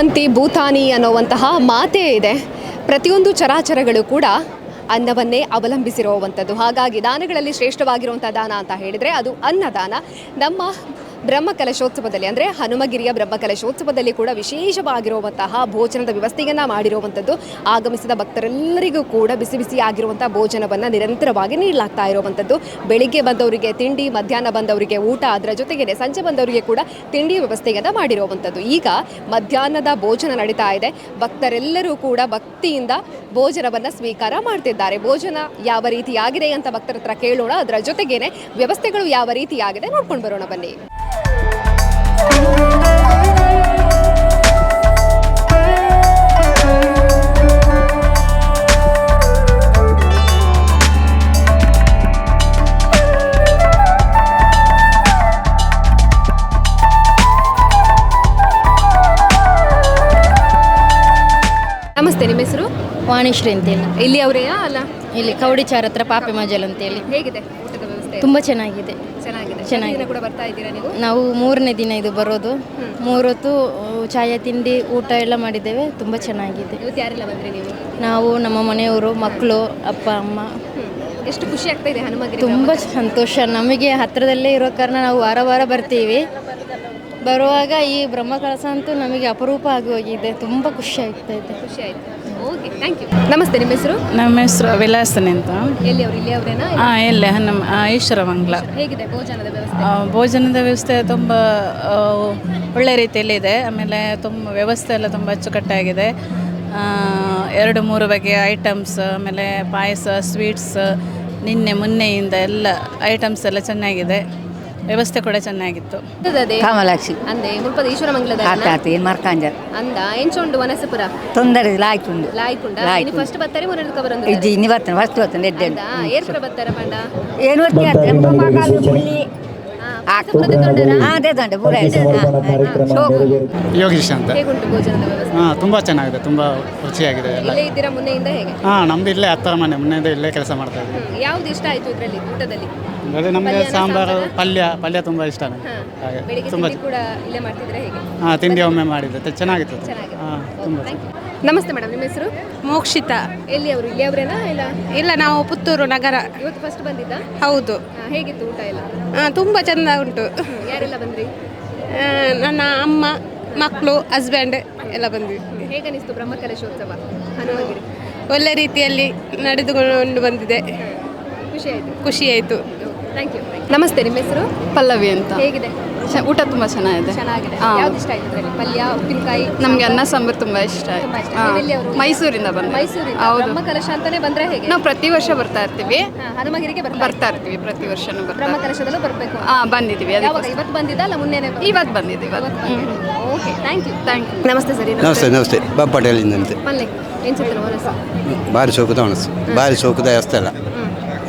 ಭವಂತಿ ಭೂತಾನಿ ಅನ್ನುವಂತಹ ಮಾತೇ ಇದೆ. ಪ್ರತಿಯೊಂದು ಚರಾಚರಗಳು ಕೂಡ ಅನ್ನವನ್ನೇ ಅವಲಂಬಿಸಿರುವಂಥದ್ದು. ಹಾಗಾಗಿ ದಾನಗಳಲ್ಲಿ ಶ್ರೇಷ್ಠವಾಗಿರುವಂಥ ದಾನ ಅಂತ ಹೇಳಿದರೆ ಅದು ಅನ್ನದಾನ. ನಮ್ಮ ಬ್ರಹ್ಮಕಲಶೋತ್ಸವದಲ್ಲಿ ಅಂದರೆ ಹನುಮಗಿರಿಯ ಬ್ರಹ್ಮಕಲಶೋತ್ಸವದಲ್ಲಿ ಕೂಡ ವಿಶೇಷವಾಗಿರುವಂತಹ ಭೋಜನದ ವ್ಯವಸ್ಥೆಯನ್ನು ಮಾಡಿರುವಂಥದ್ದು. ಆಗಮಿಸಿದ ಭಕ್ತರೆಲ್ಲರಿಗೂ ಕೂಡ ಬಿಸಿ ಬಿಸಿಯಾಗಿರುವಂಥ ಭೋಜನವನ್ನು ನಿರಂತರವಾಗಿ ನೀಡಲಾಗ್ತಾ ಇರುವಂಥದ್ದು. ಬೆಳಿಗ್ಗೆ ಬಂದವರಿಗೆ ತಿಂಡಿ, ಮಧ್ಯಾಹ್ನ ಬಂದವರಿಗೆ ಊಟ, ಅದರ ಜೊತೆಗೆ ಸಂಜೆ ಬಂದವರಿಗೆ ಕೂಡ ತಿಂಡಿ ವ್ಯವಸ್ಥೆಯನ್ನು ಮಾಡಿರುವಂಥದ್ದು. ಈಗ ಮಧ್ಯಾಹ್ನದ ಭೋಜನ ನಡೀತಾ ಇದೆ. ಭಕ್ತರೆಲ್ಲರೂ ಕೂಡ ಭಕ್ತಿಯಿಂದ ಭೋಜನವನ್ನು ಸ್ವೀಕಾರ ಮಾಡ್ತಿದ್ದಾರೆ. ಭೋಜನ ಯಾವ ರೀತಿಯಾಗಿದೆ ಅಂತ ಭಕ್ತರ ಹತ್ರ ಕೇಳೋಣ. ಅದರ ಜೊತೆಗೇನೆ ವ್ಯವಸ್ಥೆಗಳು ಯಾವ ರೀತಿಯಾಗಿದೆ ನೋಡ್ಕೊಂಡು ಬರೋಣ ಬನ್ನಿ. ನಮಸ್ತೆ, ನಿಮ್ಮ ಹೆಸರು? ವಾಣಿಶ್ರೀ ಅಂತೇಳಿ. ಇಲ್ಲಿ ಅವರೇಯಾ ಅಲ್ಲ? ಇಲ್ಲಿ ಕವಡಿಚಾರ ಹತ್ರ ಪಾಪೆ ಮಜಲ್ ಅಂತೇಳಿ. ಹೇಗಿದೆ ಊಟದ ವ್ಯವಸ್ಥೆ? ತುಂಬ ಚೆನ್ನಾಗಿದೆ. ಚೆನ್ನಾಗಿದೆ ಕೂಡ ಬರ್ತಾ ಇದ್ದೀರಾ ನೀವು? ನಾವು 3ನೇ ದಿನ ಇದು ಬರೋದು. 3 ಹೊತ್ತು ಚಾಯ ತಿಂಡಿ ಊಟ ಎಲ್ಲ ಮಾಡಿದ್ದೇವೆ. ತುಂಬ ಚೆನ್ನಾಗಿದೆ. ಇವತ್ತು ಯಾರೆಲ್ಲ ಬಂದ್ರಿ ನೀವು? ನಾವು, ನಮ್ಮ ಮನೆಯವರು, ಮಕ್ಕಳು, ಅಪ್ಪ ಅಮ್ಮ. ಎಷ್ಟು ಖುಷಿ ಆಗ್ತಾ ಇದೆ ಹನುಮಗಿರಿ? ತುಂಬ ಸಂತೋಷ. ನಮಗೆ ಹತ್ತಿರದಲ್ಲೇ ಇರೋ ಕಾರಣ ನಾವು ವಾರ ವಾರ ಬರ್ತೀವಿ. ಬರುವಾಗ ಈ ಬ್ರಹ್ಮಕಲಶ ಅಂತೂ ನಮಗೆ ಅಪರೂಪ ಆಗಿ ಹೋಗಿದೆ. ತುಂಬ ಖುಷಿ ಆಗ್ತಾ ಇದೆ. ಖುಷಿ ಆಯಿತು. Okay, thank you. ನಮಸ್ತೆ, ನಿಮ್ಮ ಹೆಸರು? ನಮ್ಮ ಹೆಸರು ವಿಲಾಸನೆ ಅಂತ. ಎಲ್ಲಿ ಅವರು? ಇಲ್ಲಿ ಅವರೇನಾ? ಇಲ್ಲೇ ನಮ್ಮ ಈಶ್ವರಮಂಗಲ. ಹೇಗಿದೆ ಭೋಜನದ ವ್ಯವಸ್ಥೆ? ಭೋಜನದ ವ್ಯವಸ್ಥೆ ತುಂಬ ಒಳ್ಳೆ ರೀತಿಯಲ್ಲಿದೆ. ಆಮೇಲೆ ತುಂಬ ವ್ಯವಸ್ಥೆ ಎಲ್ಲ ತುಂಬ ಅಚ್ಚುಕಟ್ಟಾಗಿದೆ. 2-3 ಬಗೆಯ ಐಟಮ್ಸ್, ಆಮೇಲೆ ಪಾಯಸ, ಸ್ವೀಟ್ಸ್, ಮೊನ್ನೆಯಿಂದ ಎಲ್ಲ ಐಟಮ್ಸ್ ಎಲ್ಲ ಚೆನ್ನಾಗಿದೆ. ವ್ಯವಸ್ಥೆ ಕೂಡ ಚೆನ್ನಾಗಿತ್ತು. ಕಾಮಲಾಕ್ಷಿ ಅಂದೆ ಮುಲ್ಪದ ಈಶ್ವರಮಂಗಲದ ಮರ್ಕಾಂಜರ್ ಅಂದ ಎಂಚೊಂಡು ವನಸಪುರ ತೊಂದರೆ ಲಾಯ್ತುಂಡು ಲಾಯ್ಕುಂಡ ಇನಿ ಫಸ್ಟ್ ಬತ್ತಾರೆ ಮೂರನೇ ಕಬರಂದು ಇಜ್ಜಿ ಇನ್ನಿ ಬರ್ತಾನೆ ಫಸ್ಟ್ ಬರ್ತಾನೆ ಎಡ್ಡೆ ಏರ್ಪುರ ಬತ್ತರ ಪಂಡ ಏನು ಅದೇ ದಂಡೆ ಪೂರ ಯೋಗೀಶ್ ಅಂತ. ಹೇಗುಂಟು ಭೋಜನದ ವ್ಯವಸ್ಥೆ? ತುಂಬ ಚೆನ್ನಾಗಿದೆ, ತುಂಬ ರುಚಿಯಾಗಿದೆ ಎಲ್ಲ. ಇಲ್ಲೇ ಇದ್ದೀರಾ ಮುನ್ನೆಯಿಂದ? ಹೇಗೆ? ನಮ್ದು ಇಲ್ಲೇ ಹತ್ತಿರ ಮನೆ, ಮುನ್ನೆಯಿಂದ ಇಲ್ಲೇ ಕೆಲಸ ಮಾಡ್ತಾ ಇದ್ದೀವಿ. ಯಾವ್ದು ಇಷ್ಟ ಆಯ್ತು ಇದರಲ್ಲಿ ಊಟದಲ್ಲಿ? ಅದೇ ನಮಗೆ ಸಾಂಬಾರು, ಪಲ್ಯ ತುಂಬ ಇಷ್ಟ. ಹಾಗೆ ಬೆಳಿಗ್ಗೆ ತುಂಬ ತಿಂಡಿ ಕೂಡ ಇಲ್ಲೇ ಮಾಡ್ತಿದ್ರೆ ಹೇಗೆ? ತಿಂಡಿ ಒಮ್ಮೆ ಮಾಡಿದ್ದೆ, ಚೆನ್ನಾಗಿತ್ತು. ತುಂಬ. ನಮಸ್ತೆ ಮೇಡಮ್, ನಿಮ್ಮ ಹೆಸರು? ಮೋಕ್ಷಿತಾ. ಎಲ್ಲಿ ಅವರು? ಇಲ್ಲಿ ಅವರೇನಾ? ಇಲ್ಲ, ನಾವು ಪುತ್ತೂರು ನಗರ. ಇವತ್ತು ಫಸ್ಟ್ ಬಂದಿದ್ದ? ಹೌದು. ಹೇಗಿತ್ತು ಊಟ ಎಲ್ಲ? ತುಂಬ ಚೆಂದ ಉಂಟು. ಯಾರೆಲ್ಲ ಬಂದ್ರಿ? ನನ್ನ ಅಮ್ಮ, ಮಕ್ಕಳು, ಹಸ್ಬೆಂಡ್ ಎಲ್ಲ ಬಂದ್ವಿ. ಹೇಗನಿಸ್ತು ಬ್ರಹ್ಮಕಲಶೋತ್ಸವ ಹನುಮಗಿರಿ? ಒಳ್ಳೆ ರೀತಿಯಲ್ಲಿ ನಡೆದುಕೊಂಡು ಬಂದಿದೆ. ಖುಷಿ ಆಯಿತು. Thank you. ನಮಸ್ತೆ, ನಿಮ್ಮ ಹೆಸರು? ಪಲ್ಲವಿ ಅಂತ. ಹೇಗಿದೆ ಊಟ? ತುಂಬ ಚೆನ್ನಾಗಿದೆ. ಯಾವ್ದು ಇಷ್ಟ ಆಯ್ತು ಇದರಲ್ಲಿ? ಪಲ್ಯ, ಉಪ್ಪಿನಕಾಯಿ? ನಮಗೆ ಅನ್ನ ಸಾಂಬಾರು ತುಂಬ ಇಷ್ಟ ಆಯ್ತು. ಮೈಸೂರಿಂದ ಬಂದು. ಮೈಸೂರಿಂದ? ಬ್ರಹ್ಮಕಲಶ ಅಂತಾನೆ ಬಂದ್ರೆ ಹೇಗೆ? ನಾವು ಪ್ರತಿ ವರ್ಷ ಬರ್ತಾ ಇರ್ತೀವಿ. ಹನುಮಗಿರಿಗೆ ಬರ್ತಾ ಇರ್ತೀವಿ ಪ್ರತಿ ವರ್ಷನೂ. ಬ್ರಹ್ಮಕಲಶದಲ್ಲೂ ಬರಬೇಕು. ಬಂದಿದ್ದೀವಿ. ಇವತ್ತು ಬಂದಿದ್ದ ಅಲ್ಲ ಮೊನ್ನೆ? ಇವತ್ತು ಬಂದಿದ್ದೀವಿ. Okay, thank you. ನಮಸ್ತೆ ಸರಿ. ನಮಸ್ತೆ ಪಟೇಲಿಂದಂತೆ. ಮಲ್ಲೆ ಏನ್ಸುತ್ತೆ ಮನಸ್ಸು? ಭಾರಿ ಸೋಕುದ ಮನಸ್ಸು, ಭಾರಿ ಸೋಕುದ ವ್ಯವಸ್ಥೆ ಅಲ್ಲ.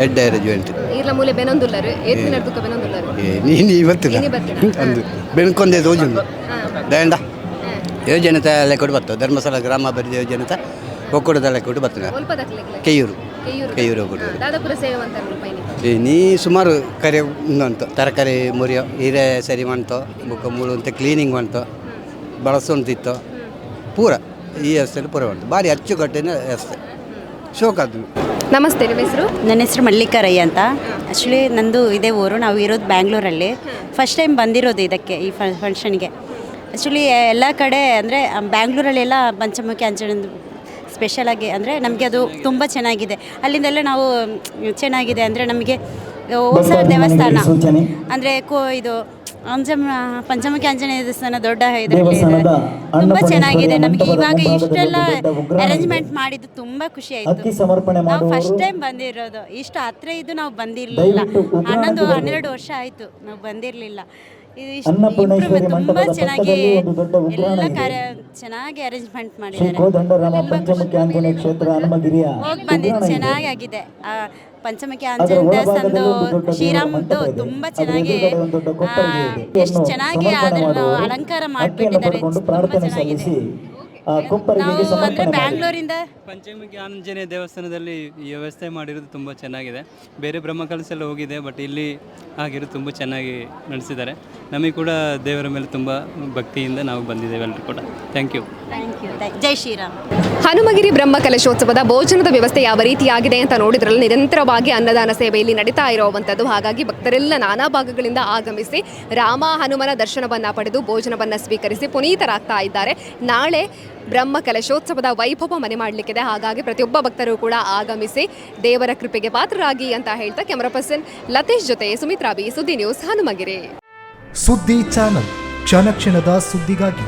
ಎಡ್ಡೆ ಅರೇಂಜ್ಮೆಂಟ್ ಇರ್ಲ ಮೂಲೆ ಬೆನೊಂದುಲ್ಲರು ಏತ್ ನಡ್ದುಕ ಬೆನೊಂದುಲ್ಲರು ನೀನು ಇವತ್ತಿಲ್ಲ ಅಂದು ಬೆನ್ಕೊಂಡೆ ತೋಜುಂಡು ದಂಡ ಯೋಜನೆ ಲೆಕ್ಕ ಬರ್ತದೆ. ಧರ್ಮಸ್ಥಳ ಗ್ರಾಮಾಭಿವೃದ್ಧಿ ಯೋಜನೆ ಒಕ್ಕೂಟದ ಲೆಕ್ಕ ಬರ್ತದೆ. ಕೆಯ್ಯೂರು ಒಕ್ಕೂಟ ದಾದಾಪುರ ಸೇವೆ ಅಂತ ನೀ ಸುಮಾರು ಕರೆ ಉಂಟು. ತರಕಾರಿ ಮುರಿಯೋ ಹೀರೆ ಸರಿ ಮಾಡ್ತೋ, ಬುಕ್ಕ ಮೂಳು ಅಂತ ಕ್ಲೀನಿಂಗ್ ಮಾಡ್ತೋ, ಬಳಸೋಂತಿತ್ತು ಪೂರ ಈ ವ್ಯವಸ್ಥೆಯಲ್ಲಿ ಪೂರ ಮಾಡ್ತು. ಭಾರಿ ಅಚ್ಚುಕಟ್ಟಿನ ವ್ಯವಸ್ಥೆ. ಶೋಕಾದ್ರು. ನಮಸ್ತೆ, ನಿಮ್ಮ ಹೆಸರು? ನನ್ನ ಹೆಸರು ಮಲ್ಲಿಕಾರಯ್ಯ ಅಂತ. ಆ್ಯಕ್ಚುಲಿ ನಂದು ಇದೇ ಊರು. ನಾವು ಇರೋದು ಬ್ಯಾಂಗ್ಳೂರಲ್ಲಿ. ಫಸ್ಟ್ ಟೈಮ್ ಬಂದಿರೋದು ಇದಕ್ಕೆ, ಈ ಫಂಕ್ಷನ್ಗೆ. ಆ್ಯಕ್ಚುಲಿ ಎಲ್ಲ ಕಡೆ ಅಂದರೆ ಬ್ಯಾಂಗ್ಳೂರಲ್ಲೆಲ್ಲ ಪಂಚಮುಖಿ ಆಂಜನೇಯಂದು ಸ್ಪೆಷಲಾಗಿ ಅಂದರೆ ನಮಗೆ ಅದು ತುಂಬ ಚೆನ್ನಾಗಿದೆ. ಅಲ್ಲಿಂದೆಲ್ಲ ನಾವು ಚೆನ್ನಾಗಿದೆ ಅಂದರೆ ನಮಗೆ ಹೊಸ ದೇವಸ್ಥಾನ ಅಂದರೆ ಇದು ಪಂಚಮುಖಿ ಆಂಜನೇಯ ದೇವಸ್ಥಾನ ದೊಡ್ಡ ಇದರಲ್ಲಿ ತುಂಬ ಚೆನ್ನಾಗಿದೆ. ನಮಗೆ ಇವಾಗ ಇಷ್ಟೆಲ್ಲ ಅರೇಂಜ್ಮೆಂಟ್ ಮಾಡಿದ್ದು ತುಂಬ ಖುಷಿ ಆಯಿತು. ನಾವು ಫಸ್ಟ್ ಟೈಮ್ ಬಂದಿರೋದು. ಇಷ್ಟು ಹತ್ರ ಇದು ನಾವು ಬಂದಿರಲಿಲ್ಲ. 11-12 ವರ್ಷ ಆಯಿತು ನಾವು ಬಂದಿರಲಿಲ್ಲ. ಇಂಪ್ರೂವ್ಮೆಂಟ್ ತುಂಬ ಚೆನ್ನಾಗಿ ಎಲ್ಲ ಕಾರ್ಯ ಚೆನ್ನಾಗಿ ಅರೇಂಜ್ಮೆಂಟ್ ಮಾಡಿದ್ದಾರೆ. ಹೋಗಿ ಬಂದಿದ್ದು ಚೆನ್ನಾಗಿದೆ. ಪಂಚಮುಖಿ ಆಂಜನೇಯ ದೇವಸ್ಥಾನದ್ದು ಶ್ರೀರಾಮ್ದು ತುಂಬ ಚೆನ್ನಾಗಿ ಎಷ್ಟು ಚೆನ್ನಾಗಿ ಅದನ್ನು ಅಲಂಕಾರ ಮಾಡಿಬಿಟ್ಟಿದ್ದಾರೆ. ತುಂಬ ಚೆನ್ನಾಗಿದೆ. ನಾವು ಅಂದರೆ ಬ್ಯಾಂಗ್ಳೂರಿಂದ ಪಂಚಮುಖಿ ಆಂಜನೇಯ ದೇವಸ್ಥಾನದಲ್ಲಿ ಈ ವ್ಯವಸ್ಥೆ ಮಾಡಿರೋದು ತುಂಬ ಚೆನ್ನಾಗಿದೆ. ಬೇರೆ ಬ್ರಹ್ಮಕಲಶ ಎಲ್ಲ ಹೋಗಿದೆ, ಬಟ್ ಇಲ್ಲಿ ಆಗಿರೋದು ತುಂಬ ಚೆನ್ನಾಗಿ ನಡೆಸಿದ್ದಾರೆ. ನಮಗೆ ಕೂಡ ದೇವರ ಮೇಲೆ ತುಂಬ ಭಕ್ತಿಯಿಂದ ನಾವು ಬಂದಿದ್ದೇವೆ ಎಲ್ಲರೂ ಕೂಡ. Thank you. ಜೈ ಶ್ರೀರಾಮ್. ಹನುಮಗಿರಿ ಬ್ರಹ್ಮ ಕಲಶೋತ್ಸವದ ಭೋಜನದ ವ್ಯವಸ್ಥೆ ಯಾವ ರೀತಿಯಾಗಿದೆ ಅಂತ ನೋಡಿದ್ರಲ್ಲಿ ನಿರಂತರವಾಗಿ ಅನ್ನದಾನ ಸೇವೆ ಇಲ್ಲಿ ನಡೀತಾ ಇರುವಂಥದ್ದು. ಹಾಗಾಗಿ ಭಕ್ತರೆಲ್ಲ ನಾನಾ ಭಾಗಗಳಿಂದ ಆಗಮಿಸಿ ರಾಮ ಹನುಮನ ದರ್ಶನವನ್ನು ಪಡೆದು ಭೋಜನವನ್ನು ಸ್ವೀಕರಿಸಿ ಪುನೀತರಾಗ್ತಾ ಇದ್ದಾರೆ. ನಾಳೆ ಬ್ರಹ್ಮ ಕಲಶೋತ್ಸವದ ವೈಭವ ಮನೆ ಮಾಡಲಿಕ್ಕಿದೆ. ಹಾಗಾಗಿ ಪ್ರತಿಯೊಬ್ಬ ಭಕ್ತರು ಕೂಡ ಆಗಮಿಸಿ ದೇವರ ಕೃಪೆಗೆ ಪಾತ್ರರಾಗಿ ಅಂತ ಹೇಳ್ತಾ ಕ್ಯಾಮರಾ ಪರ್ಸನ್ ಲತೀಶ್ ಜೊತೆ ಸುಮಿತ್ರಾ ಬಿ, ಸುದ್ದಿ ನ್ಯೂಸ್, ಹನುಮಗಿರಿ. ಸುದ್ದಿ ಚಾನಲ್ ಕ್ಷಣ ಕ್ಷಣದ ಸುದ್ದಿಗಾಗಿ